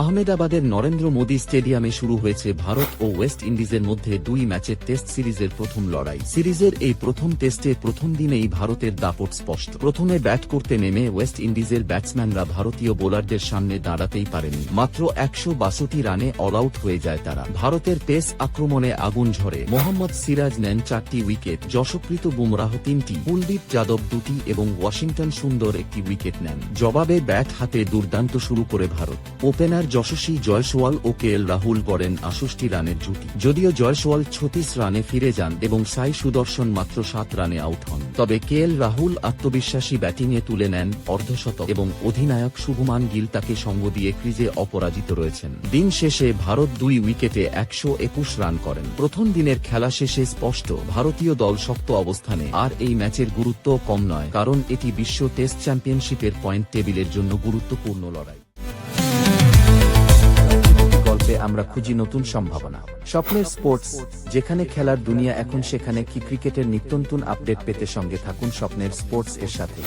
আহমেদাবাদের নরেন্দ্র মোদী স্টেডিয়ামে শুরু হয়েছে ভারত ও ওয়েস্ট ইন্ডিজের মধ্যে 2 ম্যাচের টেস্ট সিরিজের প্রথম লড়াই। সিরিজের এই প্রথম টেস্টে প্রথম দিনেই ভারতের দাপট স্পষ্ট। প্রথমে ব্যাট করতে নেমে ওয়েস্ট ইন্ডিজের ব্যাটসম্যানরা ভারতীয় বোলারদের সামনে দাঁড়াতেই পারেনি। মাত্র 162 রানে অল আউট হয়ে যায় তারা। ভারতের পেস আক্রমণে আগুন ঝরে। মোহাম্মদ সিরাজ নেন 4টি উইকেট, যশপ্রীত বুমরাহ 3টি, কুলদীপ যাদব 2টি এবং ওয়াশিংটন সুন্দর 1টি উইকেট নেন। জবাবে ব্যাট হাতে দুর্দান্ত শুরু করে ভারত। ওপেনার যশস্বী জয়সওয়াল ও কেএল রাহুল গড়েন 68 রানের জুটি। যদিও জয়সওয়াল 36 রানে ফিরে যান এবং সাই সুদর্শন মাত্র 7 রানে আউট হন, তবে কেএল রাহুল আত্মবিশ্বাসী ব্যাটিংয়ে তুলে নেন অর্ধশতক এবং অধিনায়ক শুভমান গিল তাকে সঙ্গ দিয়ে ক্রিজে অপরাজিত রয়েছেন। দিন শেষে ভারত 2 উইকেটে 121 রান করেন। প্রথম দিনের খেলা শেষে স্পষ্ট ভারতীয় দল শক্ত অবস্থানে, আর এই ম্যাচের গুরুত্ব কম নয়, কারণ এটি বিশ্ব টেস্ট চ্যাম্পিয়নশিপের পয়েন্ট টেবিলের জন্য গুরুত্বপূর্ণ লড়াই। গল্পে আমরা খুঁজি নতুন সম্ভাবনা। স্বপ্নের স্পোর্টস, যেখানে খেলার দুনিয়া এখন সেখানে কি। ক্রিকেটের নিত্যনতুন আপডেট পেতে সঙ্গে থাকুন স্বপ্নের স্পোর্টস এর সাথে।